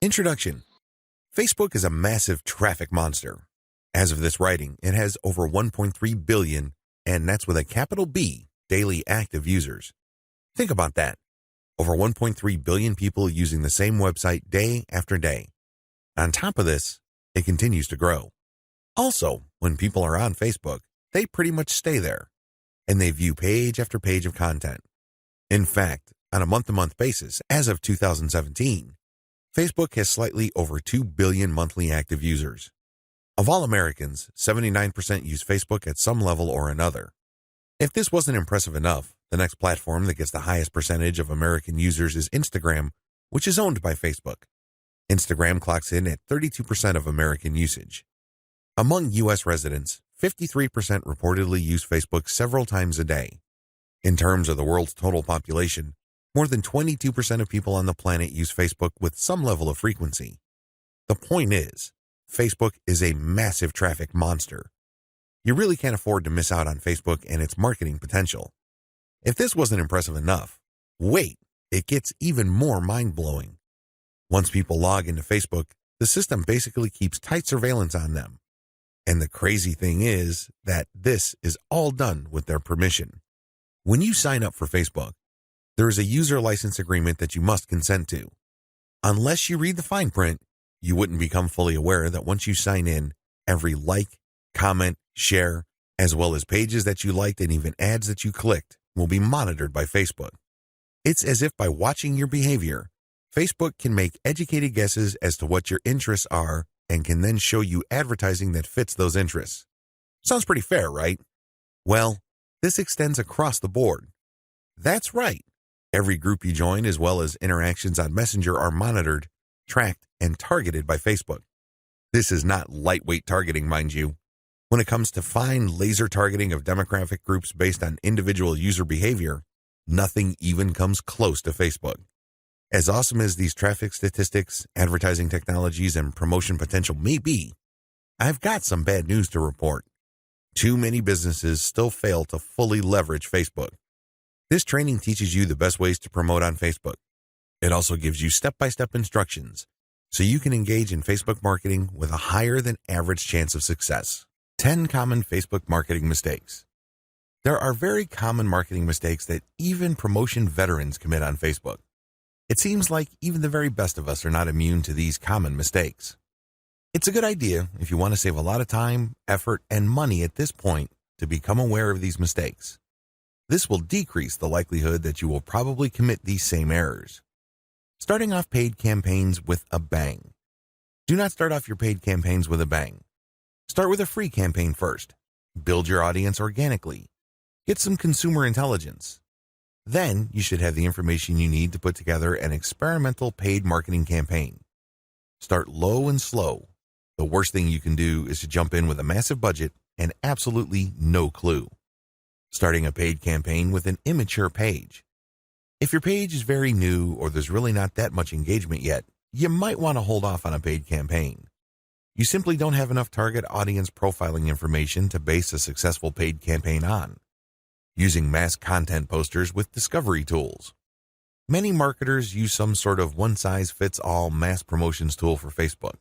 Introduction. Facebook is a massive traffic monster. As of this writing, it has over 1.3 billion, and that's with a capital B, daily active users. Think about that. Over 1.3 billion people using the same website day after day. On top of this, it continues to grow. Also, when people are on Facebook, they pretty much stay there, and they view page after page of content. In fact, on a month-to-month basis, as of 2017, Facebook has slightly over 2 billion monthly active users. Of all Americans, 79% use Facebook at some level or another. If this wasn't impressive enough, the next platform that gets the highest percentage of American users is Instagram, which is owned by Facebook. Instagram clocks in at 32% of American usage. Among U.S. residents, 53% reportedly use Facebook several times a day. In terms of the world's total population, more than 22% of people on the planet use Facebook with some level of frequency. The point is, Facebook is a massive traffic monster. You really can't afford to miss out on Facebook and its marketing potential. If this wasn't impressive enough, wait, it gets even more mind-blowing. Once people log into Facebook, the system basically keeps tight surveillance on them. And the crazy thing is that this is all done with their permission. When you sign up for Facebook, there is a user license agreement that you must consent to. Unless you read the fine print, you wouldn't become fully aware that once you sign in, every like, comment, share, as well as pages that you liked and even ads that you clicked will be monitored by Facebook. It's as if by watching your behavior, Facebook can make educated guesses as to what your interests are and can then show you advertising that fits those interests. Sounds pretty fair, right? Well, this extends across the board. That's right. Every group you join, as well as interactions on Messenger, are monitored, tracked, and targeted by Facebook. This is not lightweight targeting, mind you. When it comes to fine laser targeting of demographic groups based on individual user behavior, nothing even comes close to Facebook. As awesome as these traffic statistics, advertising technologies, and promotion potential may be, I've got some bad news to report. Too many businesses still fail to fully leverage Facebook. This training teaches you the best ways to promote on Facebook. It also gives you step-by-step instructions so you can engage in Facebook marketing with a higher than average chance of success. 10 common Facebook marketing mistakes. There are very common marketing mistakes that even promotion veterans commit on Facebook. It seems like even the very best of us are not immune to these common mistakes. It's a good idea if you want to save a lot of time, effort, and money at this point to become aware of these mistakes. This will decrease the likelihood that you will probably commit these same errors. Starting off paid campaigns with a bang. Do not start off your paid campaigns with a bang. Start with a free campaign first. Build your audience organically. Get some consumer intelligence. Then you should have the information you need to put together an experimental paid marketing campaign. Start low and slow. The worst thing you can do is to jump in with a massive budget and absolutely no clue. Starting a paid campaign with an immature page. If your page is very new or there's really not that much engagement yet, you might want to hold off on a paid campaign. You simply don't have enough target audience profiling information to base a successful paid campaign on. Using mass content posters with discovery tools. Many marketers use some sort of one-size-fits-all mass promotions tool for Facebook.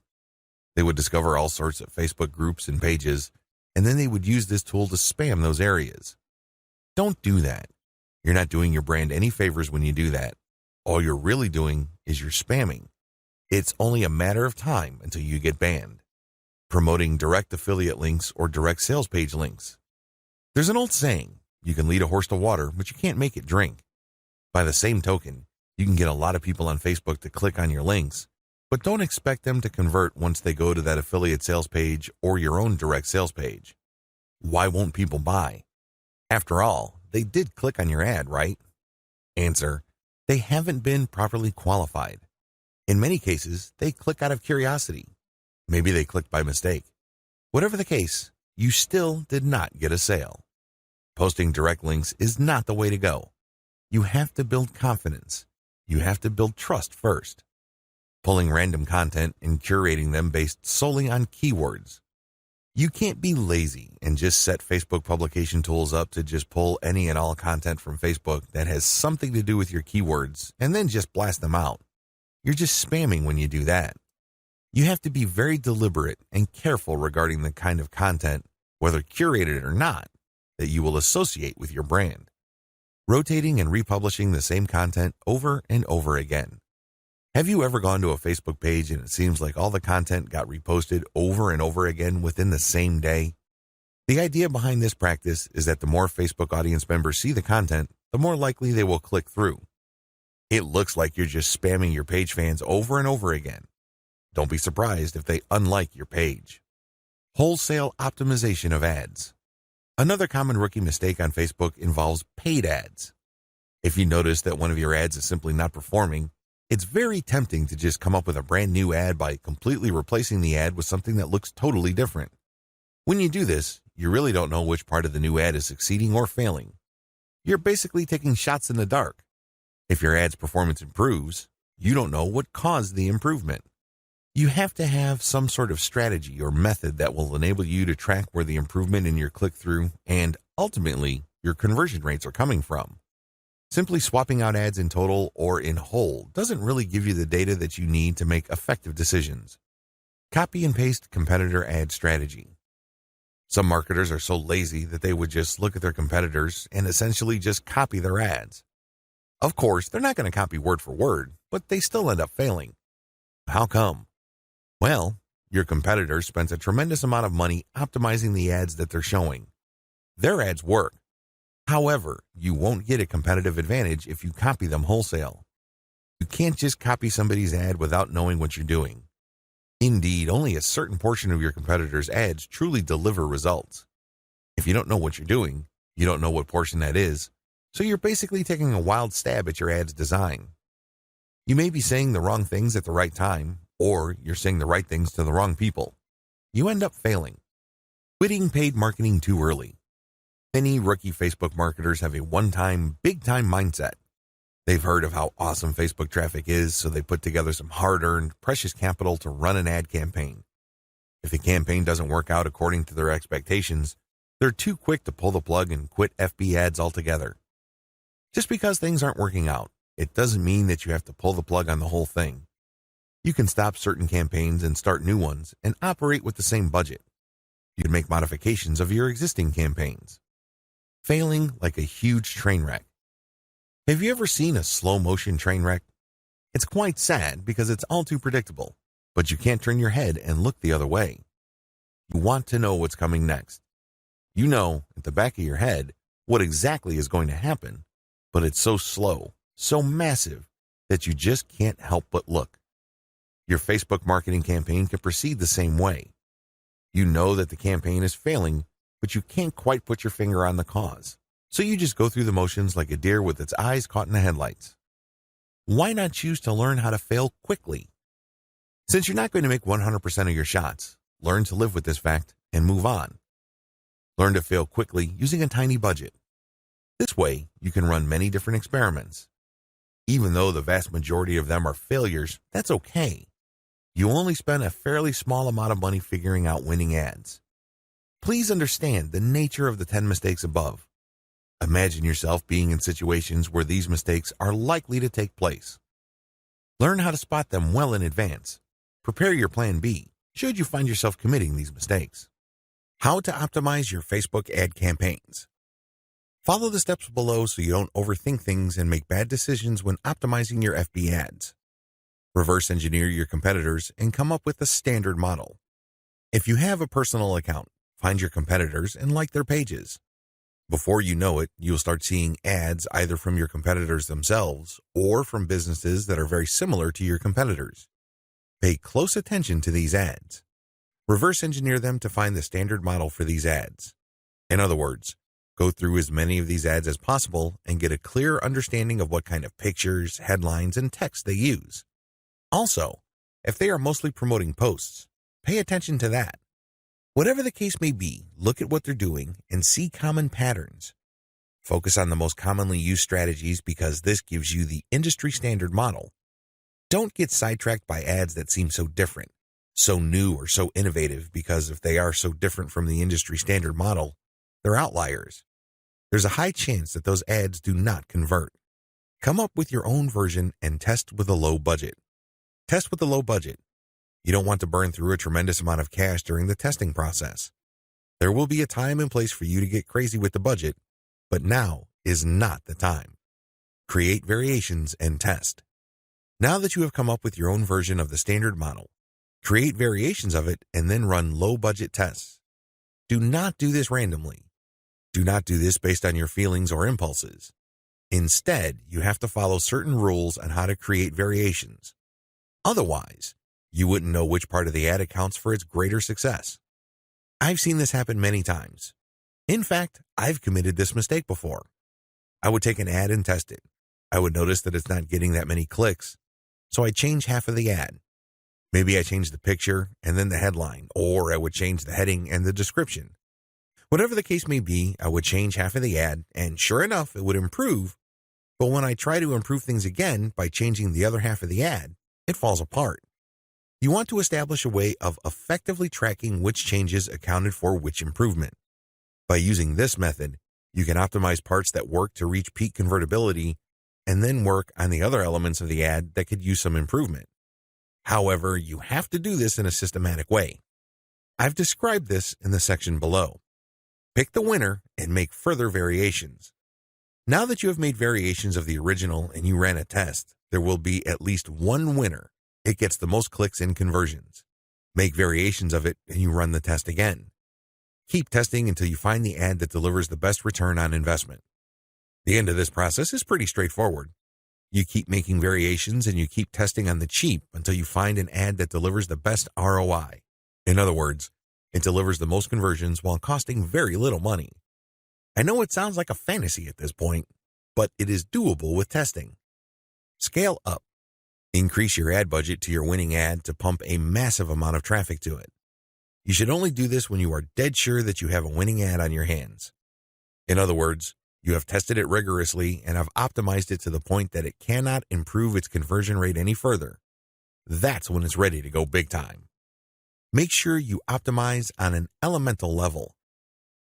They would discover all sorts of Facebook groups and pages, and then they would use this tool to spam those areas. Don't do that. You're not doing your brand any favors when you do that. All you're really doing is you're spamming. It's only a matter of time until you get banned. Promoting direct affiliate links or direct sales page links. There's an old saying, you can lead a horse to water, but you can't make it drink. By the same token, you can get a lot of people on Facebook to click on your links, but don't expect them to convert once they go to that affiliate sales page or your own direct sales page. Why won't people buy? After all, they did click on your ad, right? Answer, they haven't been properly qualified. In many cases, they click out of curiosity. Maybe they clicked by mistake. Whatever the case, you still did not get a sale. Posting direct links is not the way to go. You have to build confidence. You have to build trust first. Pulling random content and curating them based solely on keywords. You can't be lazy and just set Facebook publication tools up to just pull any and all content from Facebook that has something to do with your keywords and then just blast them out. You're just spamming when you do that. You have to be very deliberate and careful regarding the kind of content, whether curated or not, that you will associate with your brand. Rotating and republishing the same content over and over again. Have you ever gone to a Facebook page and it seems like all the content got reposted over and over again within the same day? The idea behind this practice is that the more Facebook audience members see the content, the more likely they will click through. It looks like you're just spamming your page fans over and over again. Don't be surprised if they unlike your page. Wholesale optimization of ads. Another common rookie mistake on Facebook involves paid ads. If you notice that one of your ads is simply not performing, it's very tempting to just come up with a brand new ad by completely replacing the ad with something that looks totally different. When you do this, you really don't know which part of the new ad is succeeding or failing. You're basically taking shots in the dark. If your ad's performance improves, you don't know what caused the improvement. You have to have some sort of strategy or method that will enable you to track where the improvement in your click-through and, ultimately, your conversion rates are coming from. Simply swapping out ads in total or in whole doesn't really give you the data that you need to make effective decisions. Copy and paste competitor ad strategy. Some marketers are so lazy that they would just look at their competitors and essentially just copy their ads. Of course, they're not going to copy word for word, but they still end up failing. How come? Well, your competitor spends a tremendous amount of money optimizing the ads that they're showing. Their ads work. However, you won't get a competitive advantage if you copy them wholesale. You can't just copy somebody's ad without knowing what you're doing. Indeed, only a certain portion of your competitors' ads truly deliver results. If you don't know what you're doing, you don't know what portion that is, so you're basically taking a wild stab at your ad's design. You may be saying the wrong things at the right time, or you're saying the right things to the wrong people. You end up failing. Quitting paid marketing too early. Many rookie Facebook marketers have a one-time, big-time mindset. They've heard of how awesome Facebook traffic is, so they put together some hard-earned, precious capital to run an ad campaign. If the campaign doesn't work out according to their expectations, they're too quick to pull the plug and quit FB ads altogether. Just because things aren't working out, it doesn't mean that you have to pull the plug on the whole thing. You can stop certain campaigns and start new ones and operate with the same budget. You can make modifications of your existing campaigns. Failing like a huge train wreck. Have you ever seen a slow-motion train wreck? It's quite sad because it's all too predictable, but you can't turn your head and look the other way. You want to know what's coming next. You know, at the back of your head, what exactly is going to happen, but it's so slow, so massive, that you just can't help but look. Your Facebook marketing campaign can proceed the same way. You know that the campaign is failing, but you can't quite put your finger on the cause. So you just go through the motions like a deer with its eyes caught in the headlights. Why not choose to learn how to fail quickly? Since you're not going to make 100% of your shots, learn to live with this fact and move on. Learn to fail quickly using a tiny budget. This way, you can run many different experiments. Even though the vast majority of them are failures, that's okay. You only spend a fairly small amount of money figuring out winning ads. Please understand the nature of the 10 mistakes above. Imagine yourself being in situations where these mistakes are likely to take place. Learn how to spot them well in advance. Prepare your plan B, should you find yourself committing these mistakes. How to optimize your Facebook ad campaigns. Follow the steps below so you don't overthink things and make bad decisions when optimizing your FB ads. Reverse engineer your competitors and come up with a standard model. If you have a personal account, find your competitors and like their pages. Before you know it, you'll start seeing ads either from your competitors themselves or from businesses that are very similar to your competitors. Pay close attention to these ads. Reverse engineer them to find the standard model for these ads. In other words, go through as many of these ads as possible and get a clear understanding of what kind of pictures, headlines, and text they use. Also, if they are mostly promoting posts, pay attention to that. Whatever the case may be, look at what they're doing and see common patterns. Focus on the most commonly used strategies because this gives you the industry standard model. Don't get sidetracked by ads that seem so different, so new or so innovative because if they are so different from the industry standard model, they're outliers. There's a high chance that those ads do not convert. Come up with your own version and test with a low budget. Test with a low budget. You don't want to burn through a tremendous amount of cash during the testing process. There will be a time and place for you to get crazy with the budget, but now is not the time. Create variations and test. Now that you have come up with your own version of the standard model, create variations of it and then run low-budget tests. Do not do this randomly. Do not do this based on your feelings or impulses. Instead, you have to follow certain rules on how to create variations. Otherwise, you wouldn't know which part of the ad accounts for its greater success. I've seen this happen many times. In fact, I've committed this mistake before. I would take an ad and test it. I would notice that it's not getting that many clicks, so I'd change half of the ad. Maybe I changed the picture and then the headline, or I would change the heading and the description. Whatever the case may be, I would change half of the ad, and sure enough, it would improve. But when I try to improve things again by changing the other half of the ad, it falls apart. You want to establish a way of effectively tracking which changes accounted for which improvement. By using this method, you can optimize parts that work to reach peak convertibility and then work on the other elements of the ad that could use some improvement. However, you have to do this in a systematic way. I've described this in the section below. Pick the winner and make further variations. Now that you have made variations of the original and you ran a test, there will be at least one winner. It gets the most clicks and conversions. Make variations of it and you run the test again. Keep testing until you find the ad that delivers the best return on investment. The end of this process is pretty straightforward. You keep making variations and you keep testing on the cheap until you find an ad that delivers the best ROI. In other words, it delivers the most conversions while costing very little money. I know it sounds like a fantasy at this point, but it is doable with testing. Scale up. Increase your ad budget to your winning ad to pump a massive amount of traffic to it. You should only do this when you are dead sure that you have a winning ad on your hands. In other words, you have tested it rigorously and have optimized it to the point that it cannot improve its conversion rate any further. That's when it's ready to go big time. Make sure you optimize on an elemental level.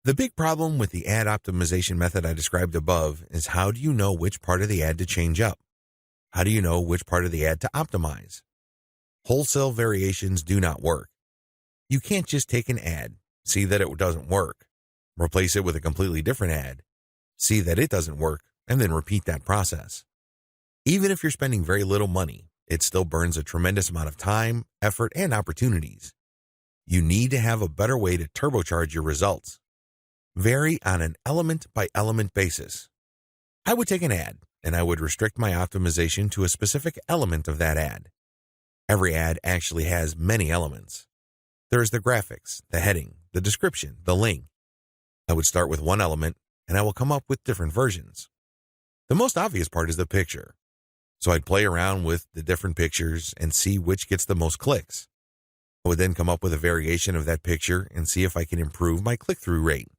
The big problem with the ad optimization method I described above is how do you know which part of the ad to change up? How do you know which part of the ad to optimize? Wholesale variations do not work. You can't just take an ad, see that it doesn't work, replace it with a completely different ad, see that it doesn't work, and then repeat that process. Even if you're spending very little money, it still burns a tremendous amount of time, effort, and opportunities. You need to have a better way to turbocharge your results. Vary on an element-by-element basis. I would take an ad, and I would restrict my optimization to a specific element of that ad. Every ad actually has many elements. There is the graphics, the heading, the description, the link. I would start with one element, and I will come up with different versions. The most obvious part is the picture. So I'd play around with the different pictures and see which gets the most clicks. I would then come up with a variation of that picture and see if I can improve my click-through rate.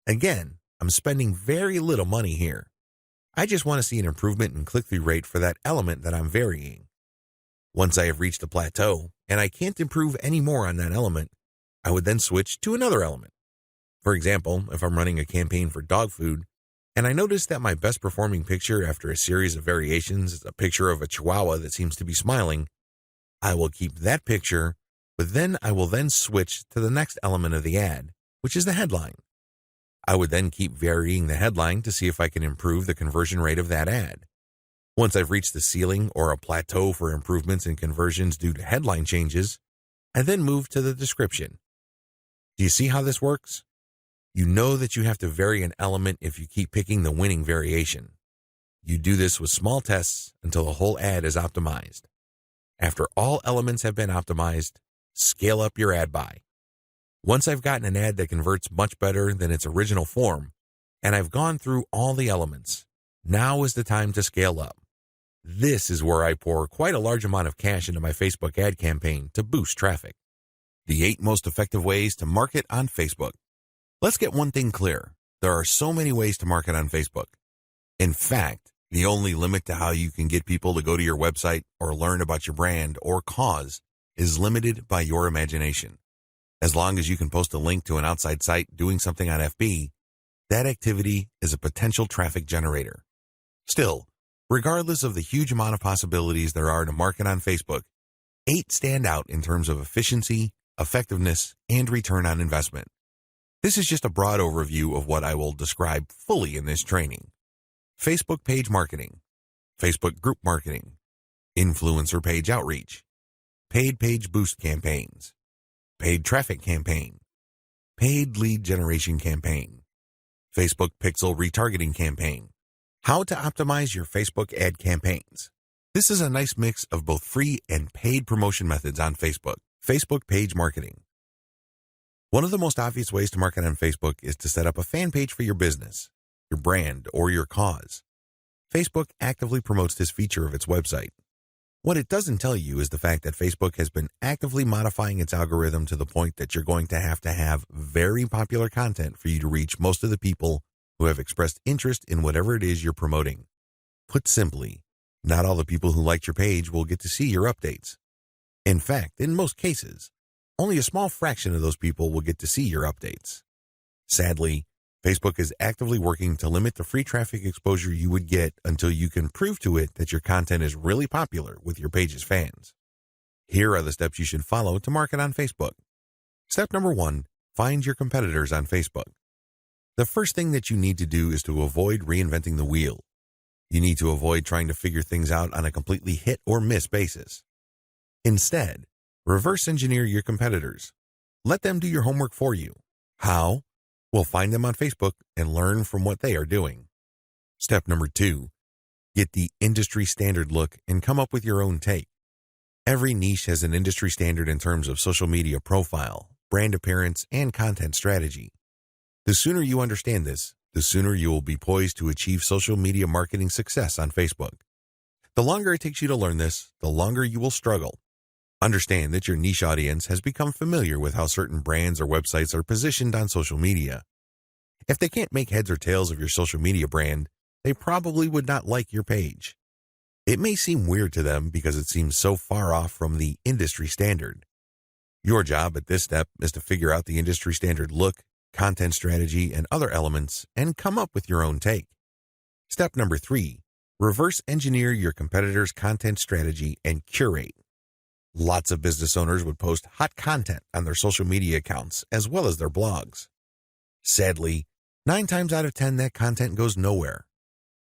Again, I'm spending very little money here. I just want to see an improvement in click-through rate for that element that I'm varying. Once I have reached a plateau and I can't improve any more on that element, I would then switch to another element. For example, if I'm running a campaign for dog food and I notice that my best performing picture after a series of variations is a picture of a chihuahua that seems to be smiling, I will keep that picture, but then I will then switch to the next element of the ad, which is the headline. I would then keep varying the headline to see if I can improve the conversion rate of that ad. Once I've reached the ceiling or a plateau for improvements in conversions due to headline changes, I then move to the description. Do you see how this works? You know that you have to vary an element if you keep picking the winning variation. You do this with small tests until the whole ad is optimized. After all elements have been optimized, scale up your ad buy. Once I've gotten an ad that converts much better than its original form, and I've gone through all the elements, now is the time to scale up. This is where I pour quite a large amount of cash into my Facebook ad campaign to boost traffic. The 8 most effective ways to market on Facebook. Let's get one thing clear. There are so many ways to market on Facebook. In fact, the only limit to how you can get people to go to your website or learn about your brand or cause is limited by your imagination. As long as you can post a link to an outside site doing something on FB, that activity is a potential traffic generator. Still, Regardless of the huge amount of possibilities there are to market on Facebook, 8 stand out in terms of efficiency, effectiveness, and return on investment. This is just a broad overview of what I will describe fully in this training. Facebook page marketing, Facebook group marketing, influencer page outreach, paid page boost campaigns, paid traffic campaign, paid lead generation campaign, Facebook pixel retargeting campaign, how to optimize your Facebook ad campaigns. This is a nice mix of both free and paid promotion methods on Facebook. Facebook page marketing. One of the most obvious ways to market on Facebook is to set up a fan page for your business, your brand, or your cause. Facebook actively promotes this feature of its website. What it doesn't tell you is the fact that Facebook has been actively modifying its algorithm to the point that you're going to have very popular content for you to reach most of the people who have expressed interest in whatever it is you're promoting. Put simply, not all the people who liked your page will get to see your updates. In fact, in most cases, only a small fraction of those people will get to see your updates. Sadly, Facebook is actively working to limit the free traffic exposure you would get until you can prove to it that your content is really popular with your page's fans. Here are the steps you should follow to market on Facebook. Step number 1, find your competitors on Facebook. The first thing that you need to do is to avoid reinventing the wheel. You need to avoid trying to figure things out on a completely hit or miss basis. Instead, reverse engineer your competitors. Let them do your homework for you. How? Well, find them on Facebook and learn from what they are doing. Step number 2, get the industry standard look and come up with your own take. Every niche has an industry standard in terms of social media profile, brand appearance, and content strategy. The sooner you understand this, the sooner you will be poised to achieve social media marketing success on Facebook. The longer it takes you to learn this, the longer you will struggle. Understand that your niche audience has become familiar with how certain brands or websites are positioned on social media. If they can't make heads or tails of your social media brand, they probably would not like your page. It may seem weird to them because it seems so far off from the industry standard. Your job at this step is to figure out the industry standard look, content strategy, and other elements, and come up with your own take. Step number 3, reverse engineer your competitors' content strategy and curate. Lots of business owners would post hot content on their social media accounts as well as their blogs. Sadly, 9 times out of 10 that content goes nowhere.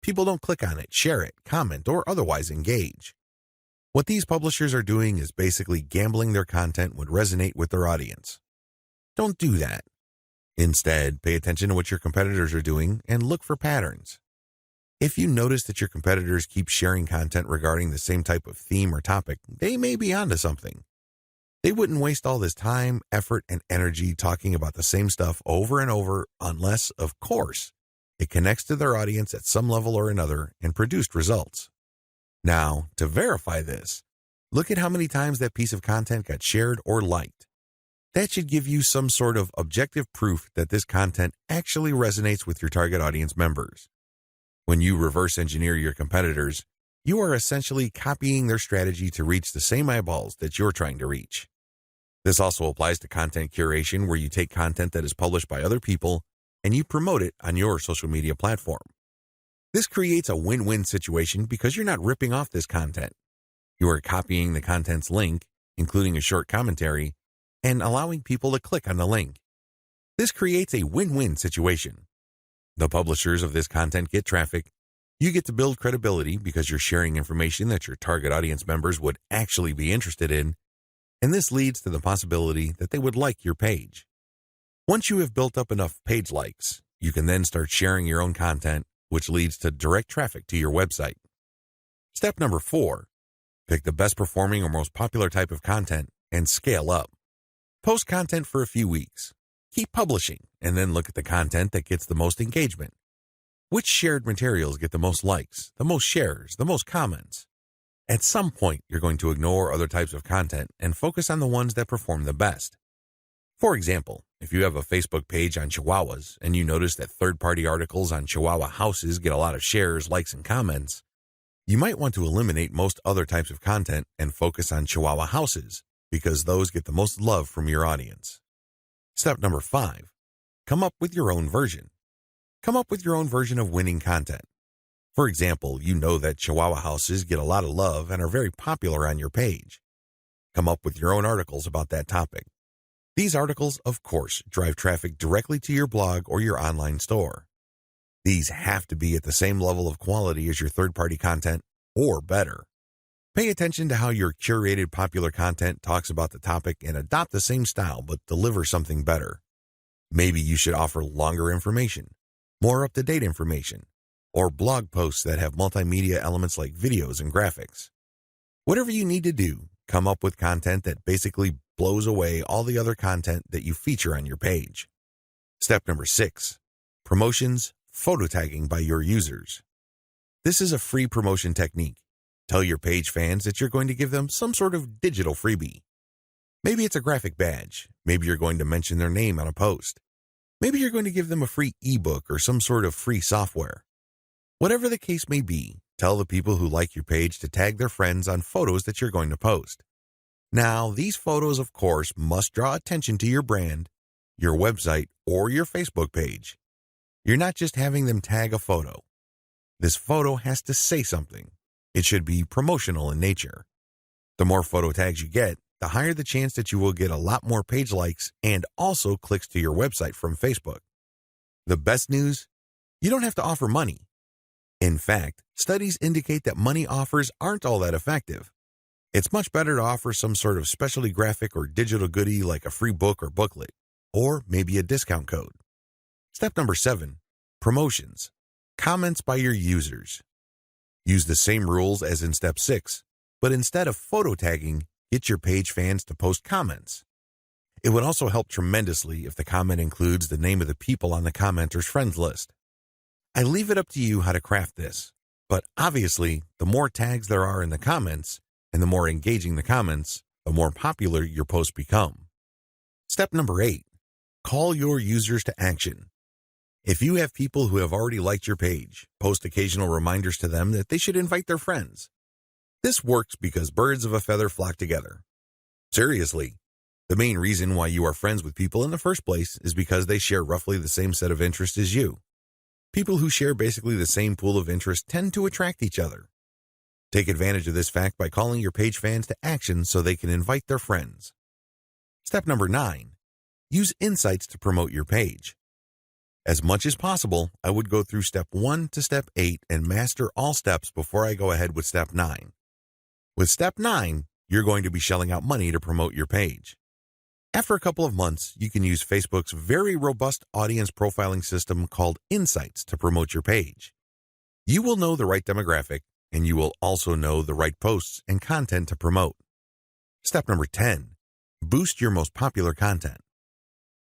People don't click on it, share it, comment, or otherwise engage. What these publishers are doing is basically gambling their content would resonate with their audience. Don't do that. Instead, pay attention to what your competitors are doing and look for patterns. If you notice that your competitors keep sharing content regarding the same type of theme or topic, they may be onto something. They wouldn't waste all this time, effort, and energy talking about the same stuff over and over unless, of course, it connects to their audience at some level or another and produced results. Now, to verify this, look at how many times that piece of content got shared or liked. That should give you some sort of objective proof that this content actually resonates with your target audience members. When you reverse engineer your competitors, you are essentially copying their strategy to reach the same eyeballs that you're trying to reach. This also applies to content curation, where you take content that is published by other people and you promote it on your social media platform. This creates a win-win situation because you're not ripping off this content. You are copying the content's link, including a short commentary, and allowing people to click on the link. This creates a win-win situation. The publishers of this content get traffic. You get to build credibility because you're sharing information that your target audience members would actually be interested in, and this leads to the possibility that they would like your page. Once you have built up enough page likes, you can then start sharing your own content, which leads to direct traffic to your website. Step number 4, pick the best performing or most popular type of content and scale up. Post content for a few weeks. Keep publishing, and then look at the content that gets the most engagement. Which shared materials get the most likes, the most shares, the most comments? At some point, you're going to ignore other types of content and focus on the ones that perform the best. For example, if you have a Facebook page on Chihuahuas and you notice that third-party articles on Chihuahua houses get a lot of shares, likes, and comments, you might want to eliminate most other types of content and focus on Chihuahua houses because those get the most love from your audience. Step number 5, come up with your own version. Come up with your own version of winning content. For example, you know that Chihuahua houses get a lot of love and are very popular on your page. Come up with your own articles about that topic. These articles, of course, drive traffic directly to your blog or your online store. These have to be at the same level of quality as your third-party content, or better. Pay attention to how your curated popular content talks about the topic and adopt the same style but deliver something better. Maybe you should offer longer information, more up-to-date information, or blog posts that have multimedia elements like videos and graphics. Whatever you need to do, come up with content that basically blows away all the other content that you feature on your page. Step number 6, promotions, photo tagging by your users. This is a free promotion technique. Tell your page fans that you're going to give them some sort of digital freebie. Maybe it's a graphic badge. Maybe you're going to mention their name on a post. Maybe you're going to give them a free ebook or some sort of free software. Whatever the case may be, tell the people who like your page to tag their friends on photos that you're going to post. Now, these photos, of course, must draw attention to your brand, your website, or your Facebook page. You're not just having them tag a photo. This photo has to say something. It should be promotional in nature. The more photo tags you get, the higher the chance that you will get a lot more page likes and also clicks to your website from Facebook. The best news? You don't have to offer money. In fact, studies indicate that money offers aren't all that effective. It's much better to offer some sort of specialty graphic or digital goodie like a free book or booklet, or maybe a discount code. Step number 7, promotions. Comments by your users. Use the same rules as in step 6, but instead of photo tagging, get your page fans to post comments. It would also help tremendously if the comment includes the name of the people on the commenter's friends list. I leave it up to you how to craft this, but obviously, the more tags there are in the comments, and the more engaging the comments, the more popular your posts become. Step number 8, call your users to action. If you have people who have already liked your page, post occasional reminders to them that they should invite their friends. This works because birds of a feather flock together. Seriously, the main reason why you are friends with people in the first place is because they share roughly the same set of interests as you. People who share basically the same pool of interest tend to attract each other. Take advantage of this fact by calling your page fans to action so they can invite their friends. Step number 9, use insights to promote your page. As much as possible, I would go through step 1 to step 8 and master all steps before I go ahead with step 9. With step 9, you're going to be shelling out money to promote your page. After a couple of months, you can use Facebook's very robust audience profiling system called Insights to promote your page. You will know the right demographic, and you will also know the right posts and content to promote. Step number 10, boost your most popular content.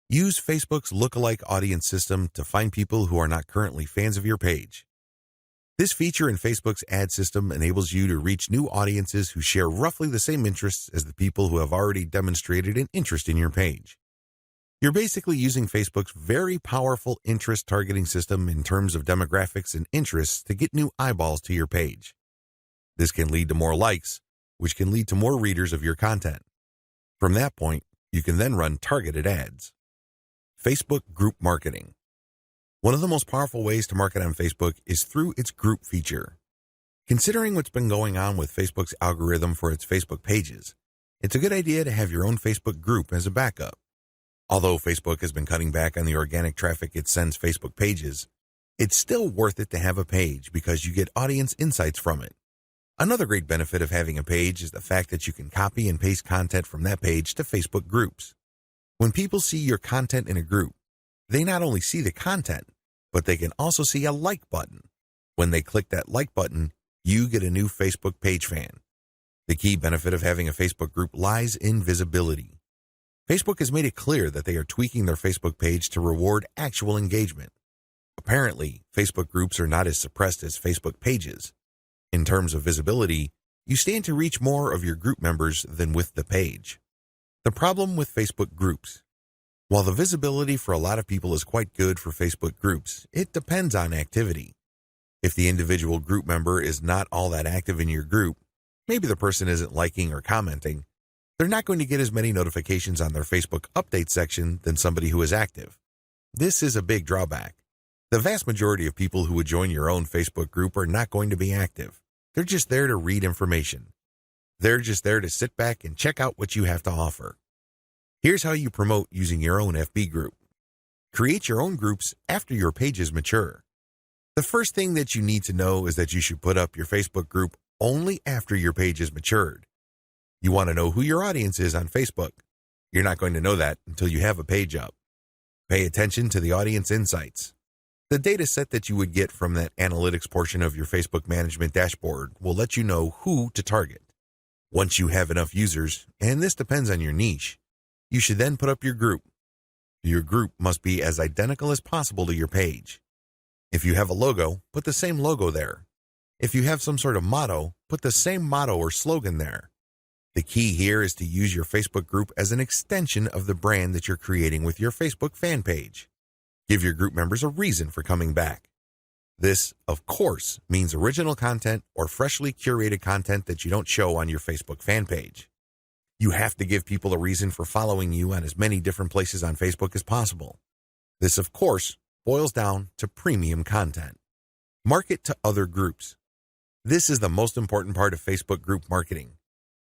Use Facebook's lookalike audience system to find people who are not currently fans of your page. This feature in Facebook's ad system enables you to reach new audiences who share roughly the same interests as the people who have already demonstrated an interest in your page. You're basically using Facebook's very powerful interest targeting system in terms of demographics and interests to get new eyeballs to your page. This can lead to more likes, which can lead to more readers of your content. From that point, you can then run targeted ads. Facebook group marketing. One of the most powerful ways to market on Facebook is through its group feature. Considering what's been going on with Facebook's algorithm for its Facebook pages, it's a good idea to have your own Facebook group as a backup. Although Facebook has been cutting back on the organic traffic it sends Facebook pages, it's still worth it to have a page because you get audience insights from it. Another great benefit of having a page is the fact that you can copy and paste content from that page to Facebook groups. When people see your content in a group, they not only see the content, but they can also see a like button. When they click that like button, you get a new Facebook page fan. The key benefit of having a Facebook group lies in visibility. Facebook has made it clear that they are tweaking their Facebook page to reward actual engagement. Apparently, Facebook groups are not as suppressed as Facebook pages. In terms of visibility, you stand to reach more of your group members than with the page. The problem with Facebook groups. While the visibility for a lot of people is quite good for Facebook groups, it depends on activity. If the individual group member is not all that active in your group, maybe the person isn't liking or commenting, they're not going to get as many notifications on their Facebook update section than somebody who is active. This is a big drawback. The vast majority of people who would join your own Facebook group are not going to be active. They're just there to read information. They're just there to sit back and check out what you have to offer. Here's how you promote using your own FB group. Create your own groups after your pages mature. The first thing that you need to know is that you should put up your Facebook group only after your page is matured. You want to know who your audience is on Facebook. You're not going to know that until you have a page up. Pay attention to the audience insights. The data set that you would get from that analytics portion of your Facebook management dashboard will let you know who to target. Once you have enough users, and this depends on your niche, you should then put up your group. Your group must be as identical as possible to your page. If you have a logo, put the same logo there. If you have some sort of motto, put the same motto or slogan there. The key here is to use your Facebook group as an extension of the brand that you're creating with your Facebook fan page. Give your group members a reason for coming back. This, of course, means original content or freshly curated content that you don't show on your Facebook fan page. You have to give people a reason for following you on as many different places on Facebook as possible. This, of course, boils down to premium content. Market to other groups. This is the most important part of Facebook group marketing,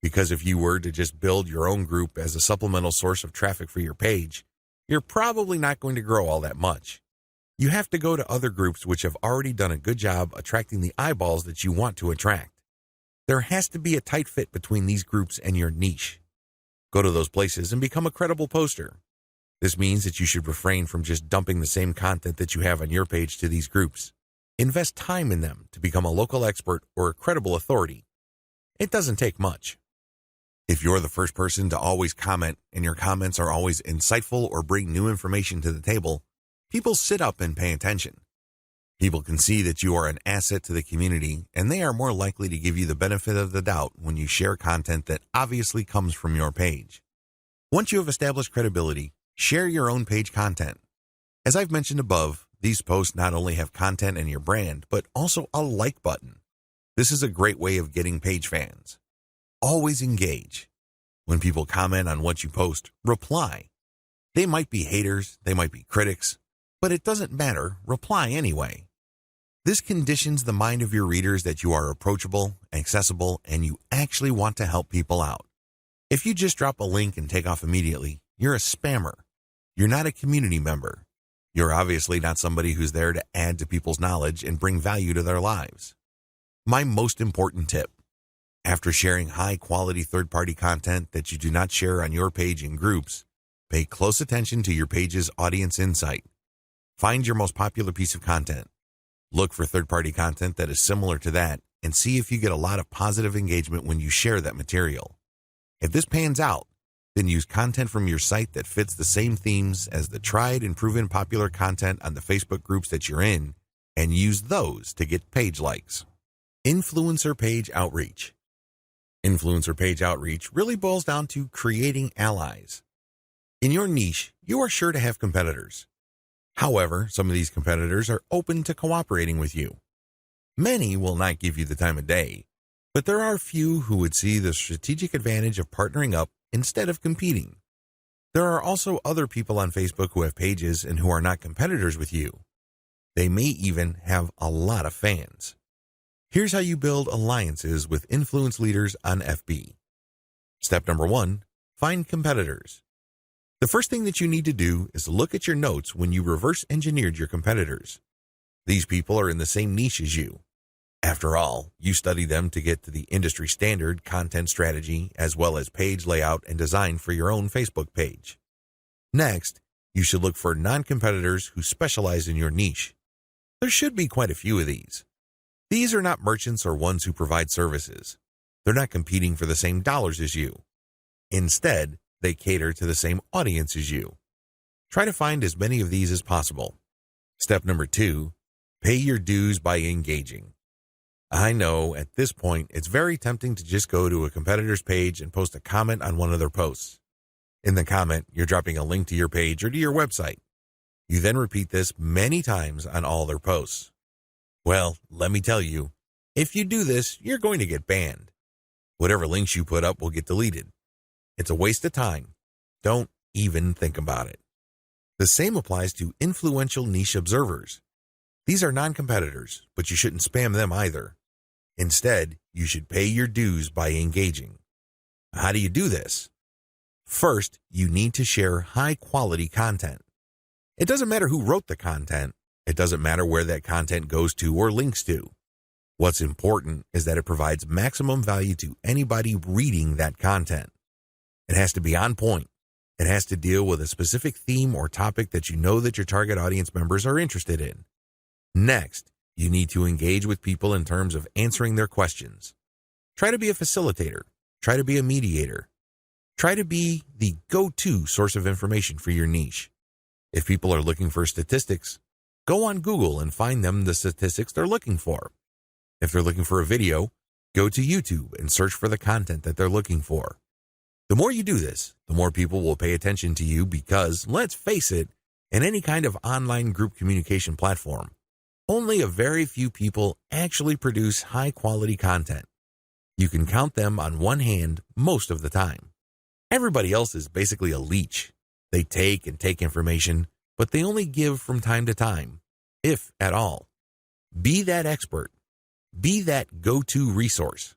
because if you were to just build your own group as a supplemental source of traffic for your page, you're probably not going to grow all that much. You have to go to other groups which have already done a good job attracting the eyeballs that you want to attract. There has to be a tight fit between these groups and your niche. Go to those places and become a credible poster. This means that you should refrain from just dumping the same content that you have on your page to these groups. Invest time in them to become a local expert or a credible authority. It doesn't take much. If you're the first person to always comment and your comments are always insightful or bring new information to the table, people sit up and pay attention. People can see that you are an asset to the community, and they are more likely to give you the benefit of the doubt when you share content that obviously comes from your page. Once you have established credibility, share your own page content. As I've mentioned above, these posts not only have content and your brand, but also a like button. This is a great way of getting page fans. Always engage. When people comment on what you post, reply. They might be haters, they might be critics, but it doesn't matter, reply anyway. This conditions the mind of your readers that you are approachable, accessible, and you actually want to help people out. If you just drop a link and take off immediately, you're a spammer. You're not a community member. You're obviously not somebody who's there to add to people's knowledge and bring value to their lives. My most important tip: after sharing high-quality third-party content that you do not share on your page in groups, pay close attention to your page's audience insight. Find your most popular piece of content. Look for third-party content that is similar to that and see if you get a lot of positive engagement when you share that material. If this pans out, then use content from your site that fits the same themes as the tried and proven popular content on the Facebook groups that you're in, and use those to get page likes. Influencer page outreach. Influencer page outreach really boils down to creating allies. In your niche, you are sure to have competitors. However, some of these competitors are open to cooperating with you. Many will not give you the time of day, but there are few who would see the strategic advantage of partnering up instead of competing. There are also other people on Facebook who have pages and who are not competitors with you. They may even have a lot of fans. Here's how you build alliances with influence leaders on FB. Step number 1, find competitors. The first thing that you need to do is look at your notes when you reverse engineered your competitors. These people are in the same niche as you. After all, you study them to get to the industry standard content strategy as well as page layout and design for your own Facebook page. Next, you should look for non-competitors who specialize in your niche. There should be quite a few of these. These are not merchants or ones who provide services. They're not competing for the same dollars as you. Instead, they cater to the same audience as you. Try to find as many of these as possible. Step number 2, pay your dues by engaging. I know at this point it's very tempting to just go to a competitor's page and post a comment on one of their posts. In the comment, you're dropping a link to your page or to your website. You then repeat this many times on all their posts. Well, let me tell you, if you do this, you're going to get banned. Whatever links you put up will get deleted. It's a waste of time. Don't even think about it. The same applies to influential niche observers. These are non-competitors, but you shouldn't spam them either. Instead, you should pay your dues by engaging. How do you do this? First, you need to share high-quality content. It doesn't matter who wrote the content. It doesn't matter where that content goes to or links to. What's important is that it provides maximum value to anybody reading that content. It has to be on point. It has to deal with a specific theme or topic that you know that your target audience members are interested in. Next, you need to engage with people in terms of answering their questions. Try to be a facilitator. Try to be a mediator. Try to be the go-to source of information for your niche. If people are looking for statistics, go on Google and find them the statistics they're looking for. If they're looking for a video, go to YouTube and search for the content that they're looking for. The more you do this, the more people will pay attention to you because, let's face it, in any kind of online group communication platform, only a very few people actually produce high-quality content. You can count them on one hand most of the time. Everybody else is basically a leech. They take and take information, but they only give from time to time, if at all. Be that expert. Be that go-to resource.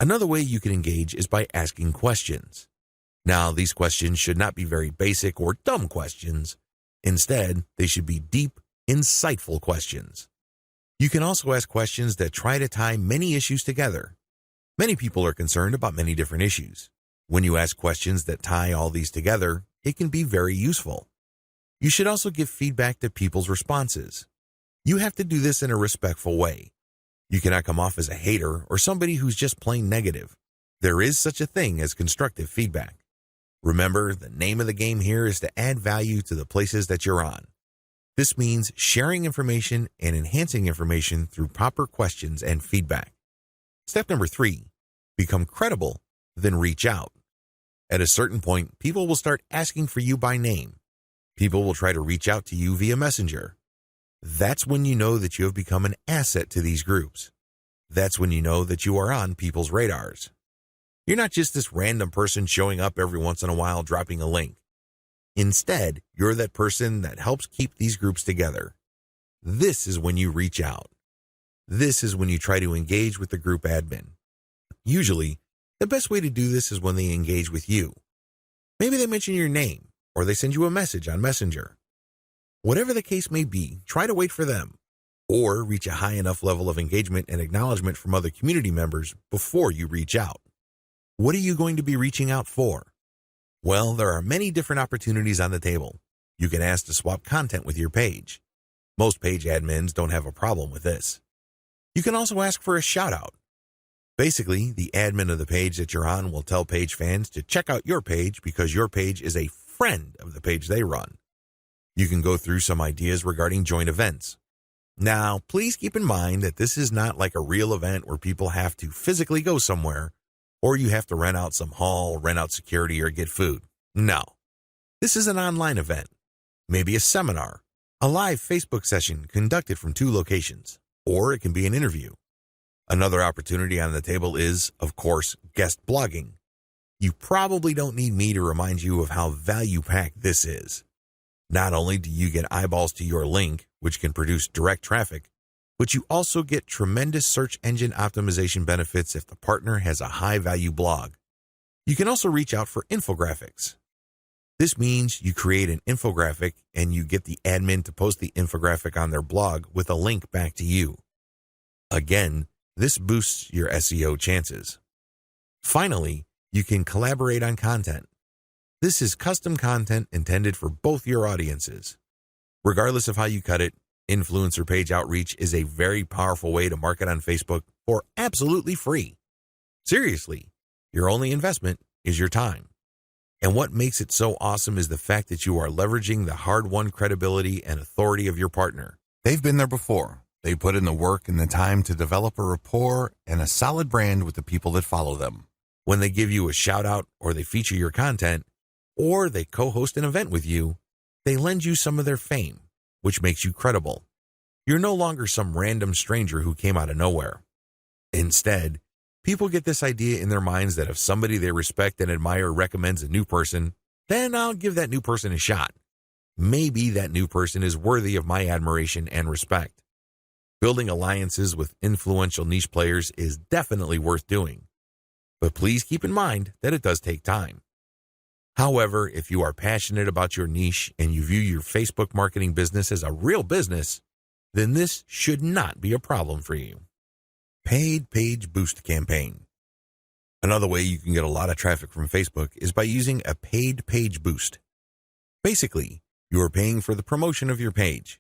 Another way you can engage is by asking questions. Now, these questions should not be very basic or dumb questions. Instead, they should be deep, insightful questions. You can also ask questions that try to tie many issues together. Many people are concerned about many different issues. When you ask questions that tie all these together, it can be very useful. You should also give feedback to people's responses. You have to do this in a respectful way. You cannot come off as a hater or somebody who's just plain negative. There is such a thing as constructive feedback. Remember, the name of the game here is to add value to the places that you're on. This means sharing information and enhancing information through proper questions and feedback. Step number 3, become credible, then reach out. At a certain point, people will start asking for you by name. People will try to reach out to you via Messenger. That's when you know that you have become an asset to these groups. That's when you know that you are on people's radars. You're not just this random person showing up every once in a while dropping a link. Instead, you're that person that helps keep these groups together. This is when you reach out. This is when you try to engage with the group admin. Usually, the best way to do this is when they engage with you. Maybe they mention your name, or they send you a message on Messenger. Whatever the case may be, try to wait for them, or reach a high enough level of engagement and acknowledgement from other community members before you reach out. What are you going to be reaching out for? Well, there are many different opportunities on the table. You can ask to swap content with your page. Most page admins don't have a problem with this. You can also ask for a shout-out. Basically, the admin of the page that you're on will tell page fans to check out your page because your page is a friend of the page they run. You can go through some ideas regarding joint events. Now, please keep in mind that this is not like a real event where people have to physically go somewhere, or you have to rent out some hall, rent out security, or get food. No. This is an online event. Maybe a seminar, a live Facebook session conducted from 2 locations, or it can be an interview. Another opportunity on the table is, of course, guest blogging. You probably don't need me to remind you of how value-packed this is. Not only do you get eyeballs to your link, which can produce direct traffic, but you also get tremendous search engine optimization benefits if the partner has a high-value blog. You can also reach out for infographics. This means you create an infographic and you get the admin to post the infographic on their blog with a link back to you. Again, this boosts your SEO chances. Finally, you can collaborate on content. This is custom content intended for both your audiences. Regardless of how you cut it, influencer page outreach is a very powerful way to market on Facebook for absolutely free. Seriously, your only investment is your time. And what makes it so awesome is the fact that you are leveraging the hard-won credibility and authority of your partner. They've been there before. They put in the work and the time to develop a rapport and a solid brand with the people that follow them. When they give you a shout-out or they feature your content, or they co-host an event with you, they lend you some of their fame, which makes you credible. You're no longer some random stranger who came out of nowhere. Instead, people get this idea in their minds that if somebody they respect and admire recommends a new person, then I'll give that new person a shot. Maybe that new person is worthy of my admiration and respect. Building alliances with influential niche players is definitely worth doing, but please keep in mind that it does take time. However, if you are passionate about your niche and you view your Facebook marketing business as a real business, then this should not be a problem for you. Paid Page Boost Campaign. Another way you can get a lot of traffic from Facebook is by using a paid page boost. Basically, you are paying for the promotion of your page.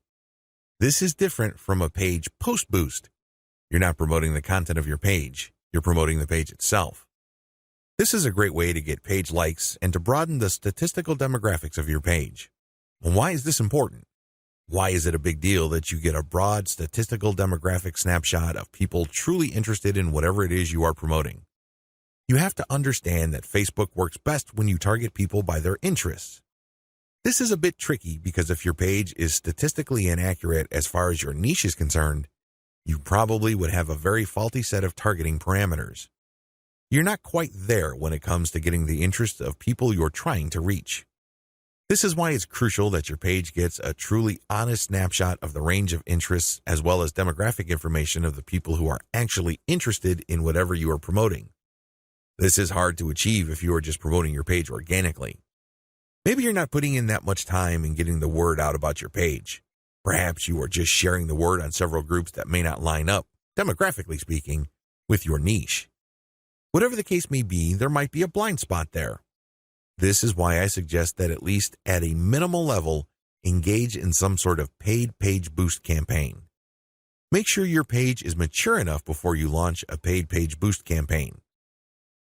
This is different from a page post boost. You're not promoting the content of your page, you're promoting the page itself. This is a great way to get page likes and to broaden the statistical demographics of your page. And why is this important? Why is it a big deal that you get a broad statistical demographic snapshot of people truly interested in whatever it is you are promoting? You have to understand that Facebook works best when you target people by their interests. This is a bit tricky because if your page is statistically inaccurate as far as your niche is concerned, you probably would have a very faulty set of targeting parameters. You're not quite there when it comes to getting the interest of people you're trying to reach. This is why it's crucial that your page gets a truly honest snapshot of the range of interests as well as demographic information of the people who are actually interested in whatever you are promoting. This is hard to achieve if you are just promoting your page organically. Maybe you're not putting in that much time in getting the word out about your page. Perhaps you are just sharing the word on several groups that may not line up, demographically speaking, with your niche. Whatever the case may be, there might be a blind spot there. This is why I suggest that at least at a minimal level, engage in some sort of paid page boost campaign. Make sure your page is mature enough before you launch a paid page boost campaign.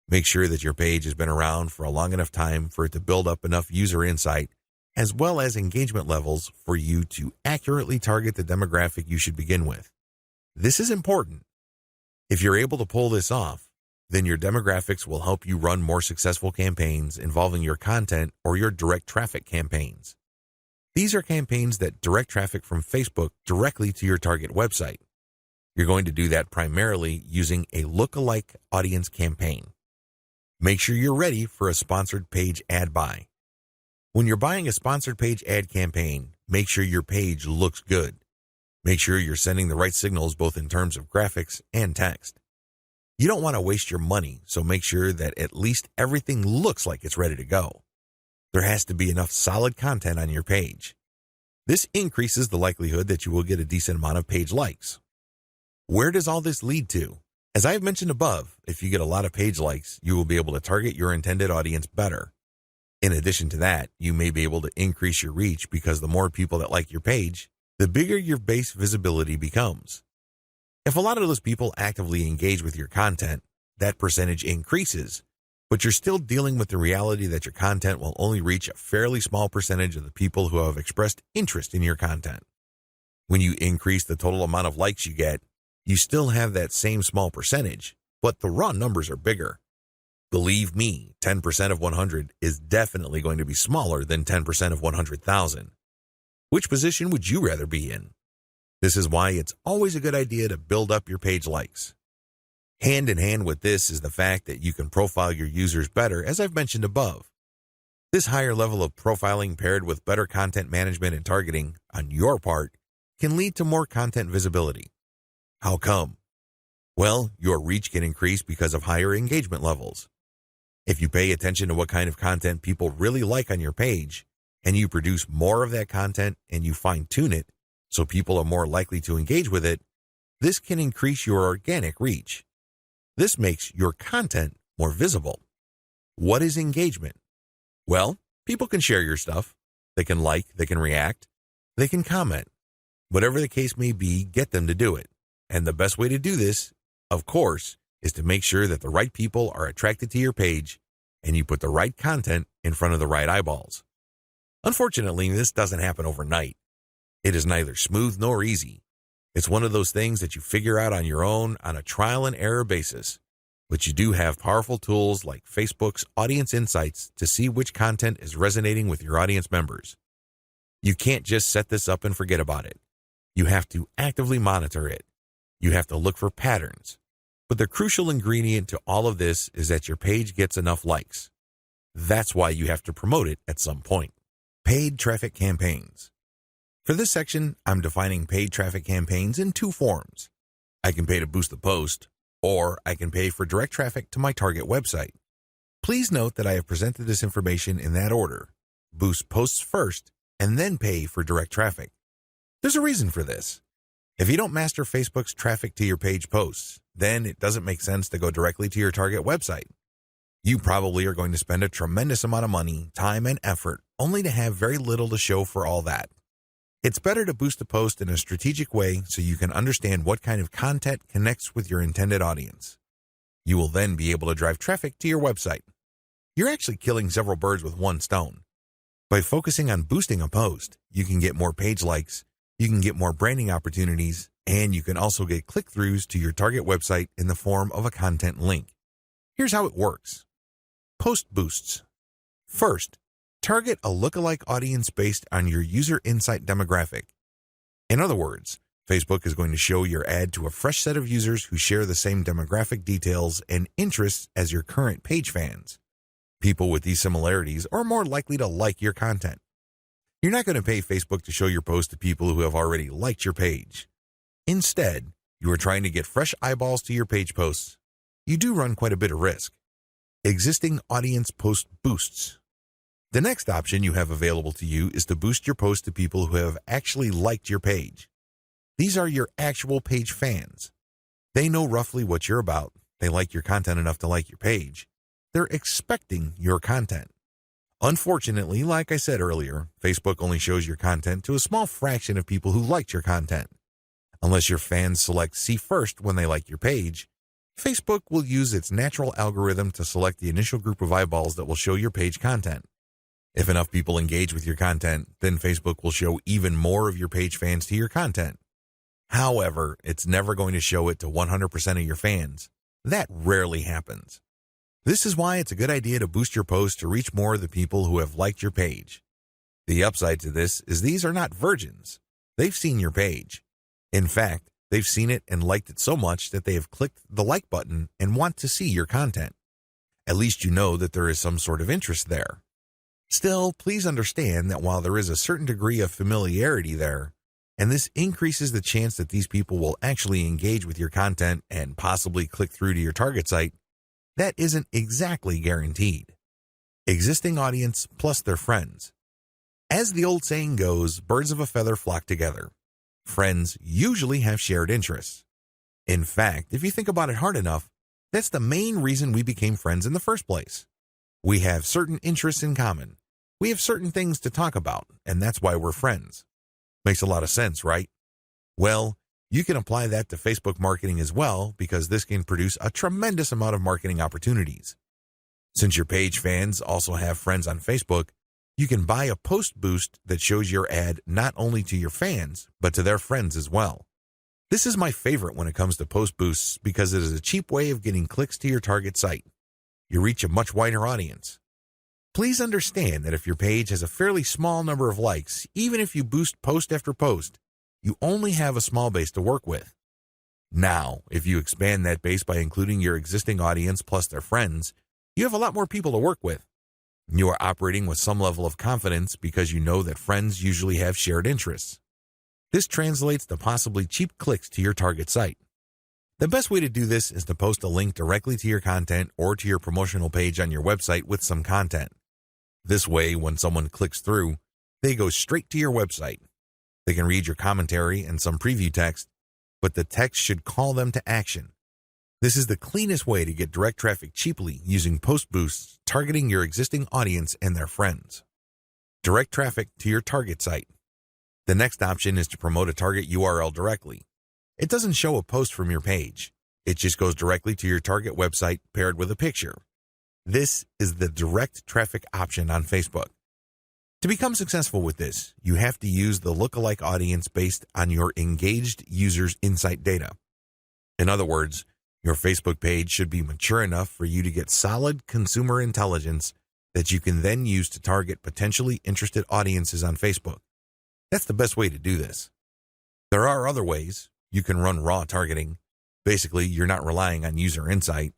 Make sure that your page has been around for a long enough time for it to build up enough user insight as well as engagement levels for you to accurately target the demographic you should begin with. This is important. If you're able to pull this off, then your demographics will help you run more successful campaigns involving your content or your direct traffic campaigns. These are campaigns that direct traffic from Facebook directly to your target website. You're going to do that primarily using a lookalike audience campaign. Make sure you're ready for a sponsored page ad buy. When you're buying a sponsored page ad campaign, make sure your page looks good. Make sure you're sending the right signals both in terms of graphics and text. You don't want to waste your money, so make sure that at least everything looks like it's ready to go. There has to be enough solid content on your page. This increases the likelihood that you will get a decent amount of page likes. Where does all this lead to? As I have mentioned above, if you get a lot of page likes, you will be able to target your intended audience better. In addition to that, you may be able to increase your reach because the more people that like your page, the bigger your base visibility becomes. If a lot of those people actively engage with your content, that percentage increases, but you're still dealing with the reality that your content will only reach a fairly small percentage of the people who have expressed interest in your content. When you increase the total amount of likes you get, you still have that same small percentage, but the raw numbers are bigger. Believe me, 10% of 100 is definitely going to be smaller than 10% of 100,000. Which position would you rather be in? This is why it's always a good idea to build up your page likes. Hand in hand with this is the fact that you can profile your users better, as I've mentioned above. This higher level of profiling paired with better content management and targeting on your part can lead to more content visibility. How come? Well, your reach can increase because of higher engagement levels. If you pay attention to what kind of content people really like on your page, and you produce more of that content and you fine-tune it so people are more likely to engage with it, this can increase your organic reach. This makes your content more visible. What is engagement? Well, people can share your stuff. They can like, they can react, they can comment. Whatever the case may be, get them to do it. And the best way to do this, of course, is to make sure that the right people are attracted to your page and you put the right content in front of the right eyeballs. Unfortunately, this doesn't happen overnight. It is neither smooth nor easy. It's one of those things that you figure out on your own on a trial and error basis. But you do have powerful tools like Facebook's Audience Insights to see which content is resonating with your audience members. You can't just set this up and forget about it. You have to actively monitor it. You have to look for patterns. But the crucial ingredient to all of this is that your page gets enough likes. That's why you have to promote it at some point. Paid traffic campaigns. For this section, I'm defining paid traffic campaigns in two forms. I can pay to boost the post, or I can pay for direct traffic to my target website. Please note that I have presented this information in that order. Boost posts first, and then pay for direct traffic. There's a reason for this. If you don't master Facebook's traffic to your page posts, then it doesn't make sense to go directly to your target website. You probably are going to spend a tremendous amount of money, time, and effort only to have very little to show for all that. It's better to boost a post in a strategic way so you can understand what kind of content connects with your intended audience. You will then be able to drive traffic to your website. You're actually killing several birds with one stone. By focusing on boosting a post, you can get more page likes, you can get more branding opportunities, and you can also get click-throughs to your target website in the form of a content link. Here's how it works. Post boosts. First, target a lookalike audience based on your user insight demographic. In other words, Facebook is going to show your ad to a fresh set of users who share the same demographic details and interests as your current page fans. People with these similarities are more likely to like your content. You're not going to pay Facebook to show your post to people who have already liked your page. Instead, you are trying to get fresh eyeballs to your page posts. You do run quite a bit of risk. Existing audience post boosts. The next option you have available to you is to boost your post to people who have actually liked your page. These are your actual page fans. They know roughly what you're about. They like your content enough to like your page. They're expecting your content. Unfortunately, like I said earlier, Facebook only shows your content to a small fraction of people who liked your content. Unless your fans select see first when they like your page, Facebook will use its natural algorithm to select the initial group of eyeballs that will show your page content. If enough people engage with your content, then Facebook will show even more of your page fans to your content. However, it's never going to show it to 100% of your fans. That rarely happens. This is why it's a good idea to boost your post to reach more of the people who have liked your page. The upside to this is these are not virgins. They've seen your page. In fact, they've seen it and liked it so much that they have clicked the like button and want to see your content. At least you know that there is some sort of interest there. Still, please understand that while there is a certain degree of familiarity there, and this increases the chance that these people will actually engage with your content and possibly click through to your target site, that isn't exactly guaranteed. Existing audience plus their friends. As the old saying goes, birds of a feather flock together. Friends usually have shared interests. In fact, if you think about it hard enough, that's the main reason we became friends in the first place. We have certain interests in common. We have certain things to talk about, and that's why we're friends. Makes a lot of sense, right? Well, you can apply that to Facebook marketing as well, because this can produce a tremendous amount of marketing opportunities. Since your page fans also have friends on Facebook, you can buy a post boost that shows your ad not only to your fans, but to their friends as well. This is my favorite when it comes to post boosts because it is a cheap way of getting clicks to your target site. You reach a much wider audience. Please understand that if your page has a fairly small number of likes, even if you boost post after post, you only have a small base to work with. Now, if you expand that base by including your existing audience plus their friends, you have a lot more people to work with. You are operating with some level of confidence because you know that friends usually have shared interests. This translates to possibly cheap clicks to your target site. The best way to do this is to post a link directly to your content or to your promotional page on your website with some content. This way, when someone clicks through, they go straight to your website. They can read your commentary and some preview text, but the text should call them to action. This is the cleanest way to get direct traffic cheaply using post boosts targeting your existing audience and their friends. Direct traffic to your target site. The next option is to promote a target URL directly. It doesn't show a post from your page. It just goes directly to your target website paired with a picture. This is the direct traffic option on Facebook. To become successful with this, you have to use the lookalike audience based on your engaged users' insight data. In other words, your Facebook page should be mature enough for you to get solid consumer intelligence that you can then use to target potentially interested audiences on Facebook. That's the best way to do this. There are other ways. You can run raw targeting. Basically, you're not relying on user insight.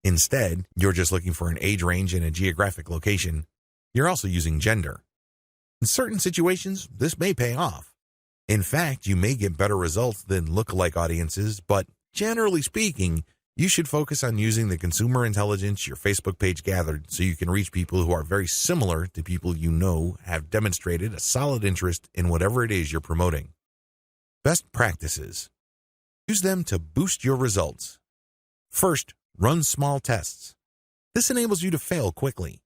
Instead, you're just looking for an age range and a geographic location. You're also using gender. In certain situations, this may pay off. In fact, you may get better results than lookalike audiences, but generally speaking, you should focus on using the consumer intelligence your Facebook page gathered so you can reach people who are very similar to people you know have demonstrated a solid interest in whatever it is you're promoting. Best practices. Use them to boost your results. First, run small tests. This enables you to fail quickly.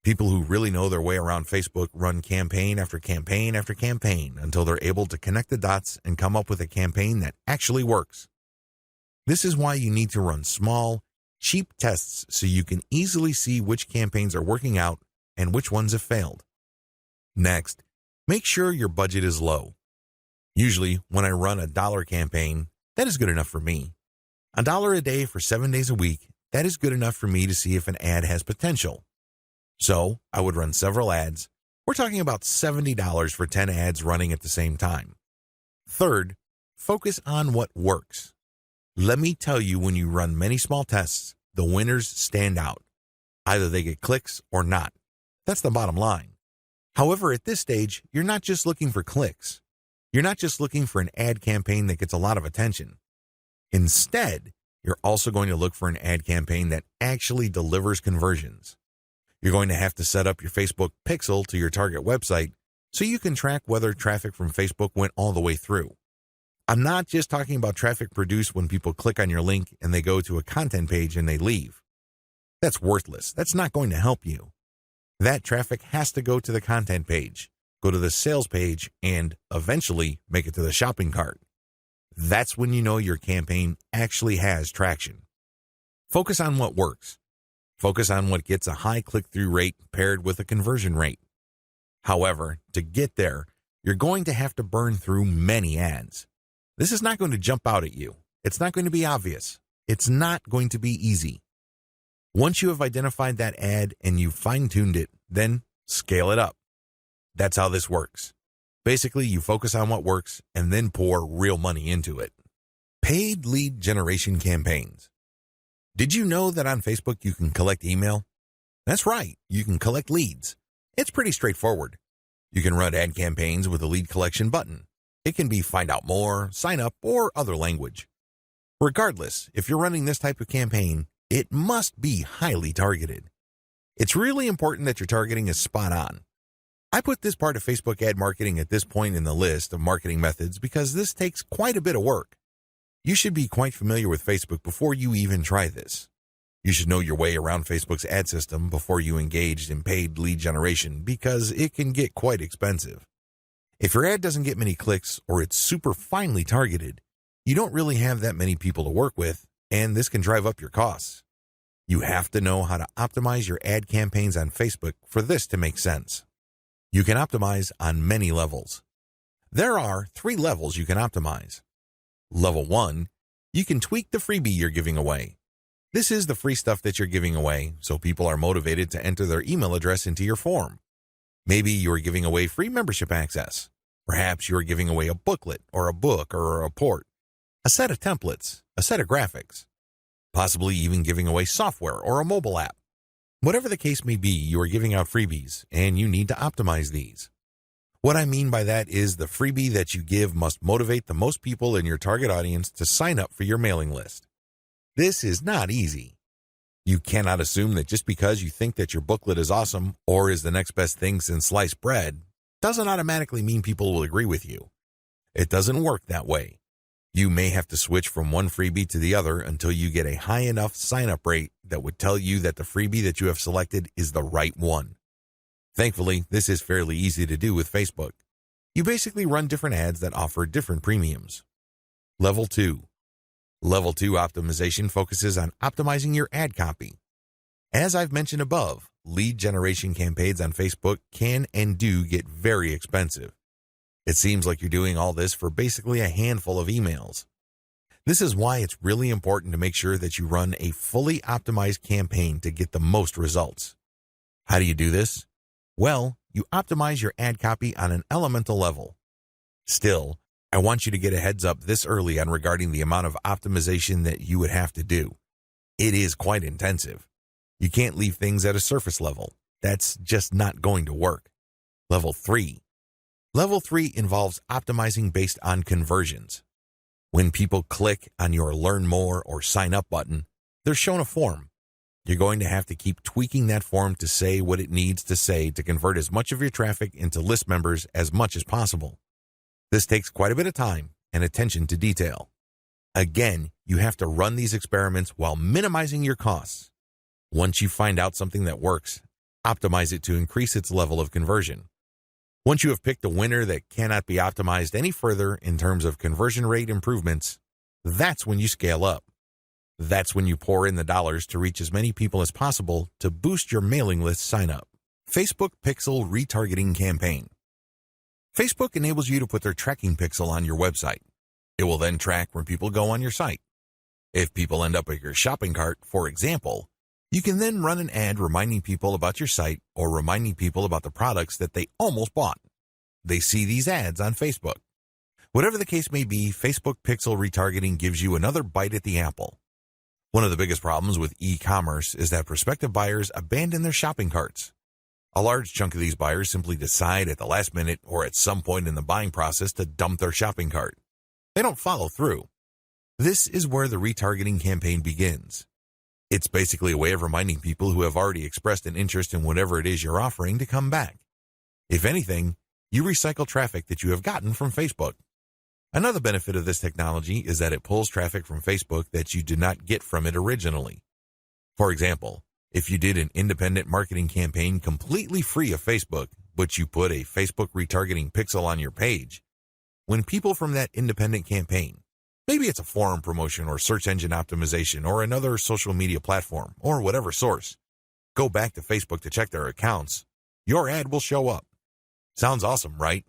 People who really know their way around Facebook run campaign after campaign after campaign until they're able to connect the dots and come up with a campaign that actually works. This is why you need to run small, cheap tests so you can easily see which campaigns are working out and which ones have failed. Next, make sure your budget is low. Usually, when I run a $1 campaign, that is good enough for me. $1 a day for 7 days a week, that is good enough for me to see if an ad has potential. So, I would run several ads. We're talking about $70 for 10 ads running at the same time. Third, focus on what works. Let me tell you, when you run many small tests, the winners stand out. Either they get clicks or not. That's the bottom line. However, at this stage, you're not just looking for clicks. You're not just looking for an ad campaign that gets a lot of attention. Instead, you're also going to look for an ad campaign that actually delivers conversions. You're going to have to set up your Facebook pixel to your target website so you can track whether traffic from Facebook went all the way through. I'm not just talking about traffic produced when people click on your link and they go to a content page and they leave. That's worthless. That's not going to help you. That traffic has to go to the content page, go to the sales page, and eventually make it to the shopping cart. That's when you know your campaign actually has traction. Focus on what works. Focus on what gets a high click-through rate paired with a conversion rate. However, to get there, you're going to have to burn through many ads. This is not going to jump out at you. It's not going to be obvious. It's not going to be easy. Once you have identified that ad and you've fine-tuned it, then scale it up. That's how this works. Basically, you focus on what works and then pour real money into it. Paid lead generation campaigns. Did you know that on Facebook you can collect email? That's right, you can collect leads. It's pretty straightforward. You can run ad campaigns with a lead collection button. It can be find out more, sign up, or other language. Regardless, if you're running this type of campaign, it must be highly targeted. It's really important that your targeting is spot on. I put this part of Facebook ad marketing at this point in the list of marketing methods because this takes quite a bit of work. You should be quite familiar with Facebook before you even try this. You should know your way around Facebook's ad system before you engage in paid lead generation because it can get quite expensive. If your ad doesn't get many clicks or it's super finely targeted, you don't really have that many people to work with, and this can drive up your costs. You have to know how to optimize your ad campaigns on Facebook for this to make sense. You can optimize on many levels. There are 3 levels you can optimize. Level 1, you can tweak the freebie you're giving away. This is the free stuff that you're giving away, so people are motivated to enter their email address into your form. Maybe you're giving away free membership access. Perhaps you're giving away a booklet or a book or a report, a set of templates, a set of graphics, possibly even giving away software or a mobile app. Whatever the case may be, you are giving out freebies, and you need to optimize these. What I mean by that is the freebie that you give must motivate the most people in your target audience to sign up for your mailing list. This is not easy. You cannot assume that just because you think that your booklet is awesome or is the next best thing since sliced bread, doesn't automatically mean people will agree with you. It doesn't work that way. You may have to switch from one freebie to the other until you get a high enough sign-up rate that would tell you that the freebie that you have selected is the right one. Thankfully, this is fairly easy to do with Facebook. You basically run different ads that offer different premiums. Level 2. Level 2 optimization focuses on optimizing your ad copy. As I've mentioned above, lead generation campaigns on Facebook can and do get very expensive. It seems like you're doing all this for basically a handful of emails. This is why it's really important to make sure that you run a fully optimized campaign to get the most results. How do you do this? Well, you optimize your ad copy on an elemental level. Still, I want you to get a heads up this early on regarding the amount of optimization that you would have to do. It is quite intensive. You can't leave things at a surface level. That's just not going to work. Level 3. Level 3 involves optimizing based on conversions. When people click on your Learn More or Sign Up button, they're shown a form. You're going to have to keep tweaking that form to say what it needs to say to convert as much of your traffic into list members as much as possible. This takes quite a bit of time and attention to detail. Again, you have to run these experiments while minimizing your costs. Once you find out something that works, optimize it to increase its level of conversion. Once you have picked a winner that cannot be optimized any further in terms of conversion rate improvements, that's when you scale up. That's when you pour in the dollars to reach as many people as possible to boost your mailing list sign up. Facebook Pixel Retargeting Campaign. Facebook enables you to put their tracking pixel on your website. It will then track when people go on your site. If people end up at your shopping cart, for example, you can then run an ad reminding people about your site or reminding people about the products that they almost bought. They see these ads on Facebook. Whatever the case may be, Facebook Pixel Retargeting gives you another bite at the apple. One of the biggest problems with e-commerce is that prospective buyers abandon their shopping carts. A large chunk of these buyers simply decide at the last minute or at some point in the buying process to dump their shopping cart. They don't follow through. This is where the retargeting campaign begins. It's basically a way of reminding people who have already expressed an interest in whatever it is you're offering to come back. If anything, you recycle traffic that you have gotten from Facebook. Another benefit of this technology is that it pulls traffic from Facebook that you did not get from it originally. For example, if you did an independent marketing campaign completely free of Facebook, but you put a Facebook retargeting pixel on your page, when people from that independent campaign, maybe it's a forum promotion or search engine optimization or another social media platform or whatever source, go back to Facebook to check their accounts, your ad will show up. Sounds awesome, right?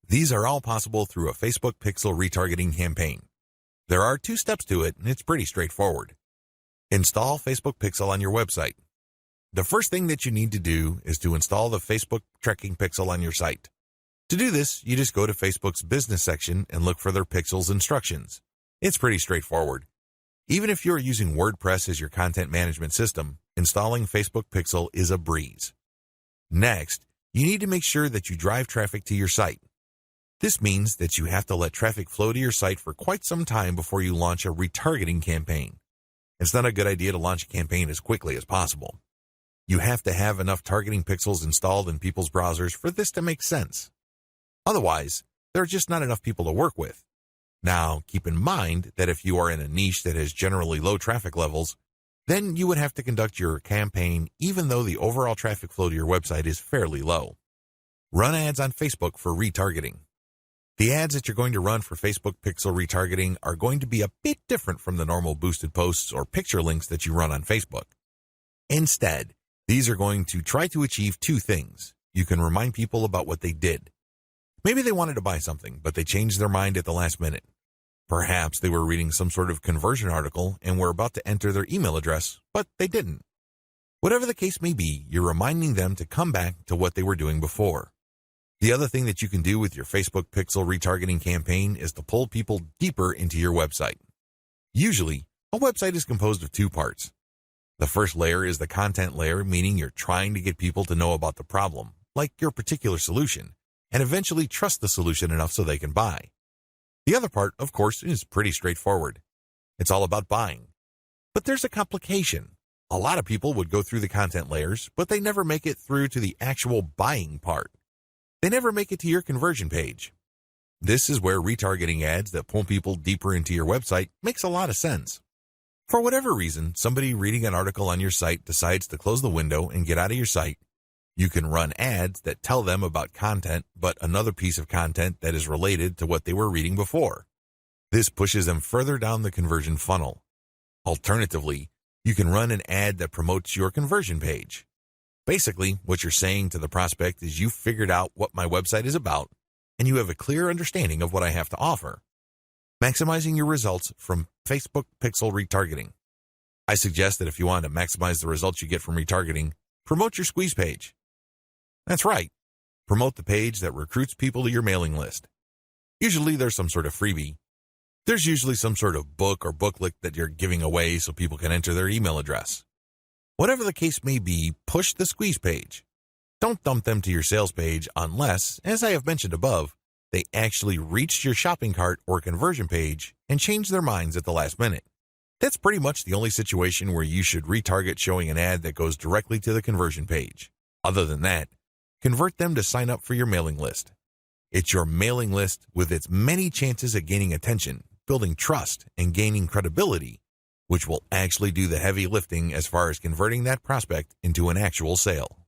These are all possible through a Facebook Pixel retargeting campaign. There are 2 steps to it, and it's pretty straightforward. Install Facebook Pixel on your website. The first thing that you need to do is to install the Facebook tracking pixel on your site. To do this, you just go to Facebook's business section and look for their pixels instructions. It's pretty straightforward. Even if you're using WordPress as your content management system, installing Facebook Pixel is a breeze. Next, you need to make sure that you drive traffic to your site. This means that you have to let traffic flow to your site for quite some time before you launch a retargeting campaign. It's not a good idea to launch a campaign as quickly as possible. You have to have enough targeting pixels installed in people's browsers for this to make sense. Otherwise, there are just not enough people to work with. Now, keep in mind that if you are in a niche that has generally low traffic levels, then you would have to conduct your campaign even though the overall traffic flow to your website is fairly low. Run ads on Facebook for retargeting. The ads that you're going to run for Facebook Pixel retargeting are going to be a bit different from the normal boosted posts or picture links that you run on Facebook. Instead, these are going to try to achieve 2 things. You can remind people about what they did. Maybe they wanted to buy something, but they changed their mind at the last minute. Perhaps they were reading some sort of conversion article and were about to enter their email address, but they didn't. Whatever the case may be, you're reminding them to come back to what they were doing before. The other thing that you can do with your Facebook Pixel retargeting campaign is to pull people deeper into your website. Usually, a website is composed of 2 parts. The first layer is the content layer, meaning you're trying to get people to know about the problem, like your particular solution, and eventually trust the solution enough so they can buy. The other part, of course, is pretty straightforward. It's all about buying. But there's a complication. A lot of people would go through the content layers, but they never make it through to the actual buying part. They never make it to your conversion page. This is where retargeting ads that pull people deeper into your website makes a lot of sense. For whatever reason, somebody reading an article on your site decides to close the window and get out of your site. You can run ads that tell them about content, but another piece of content that is related to what they were reading before. This pushes them further down the conversion funnel. Alternatively, you can run an ad that promotes your conversion page. Basically, what you're saying to the prospect is you've figured out what my website is about, and you have a clear understanding of what I have to offer. Maximizing your results from Facebook Pixel retargeting. I suggest that if you want to maximize the results you get from retargeting, promote your squeeze page. That's right. Promote the page that recruits people to your mailing list. Usually there's some sort of freebie. There's usually some sort of book or booklet that you're giving away so people can enter their email address. Whatever the case may be, push the squeeze page. Don't dump them to your sales page unless, as I have mentioned above, they actually reached your shopping cart or conversion page and changed their minds at the last minute. That's pretty much the only situation where you should retarget showing an ad that goes directly to the conversion page. Other than that, convert them to sign up for your mailing list. It's your mailing list with its many chances at gaining attention, building trust, and gaining credibility, which will actually do the heavy lifting as far as converting that prospect into an actual sale.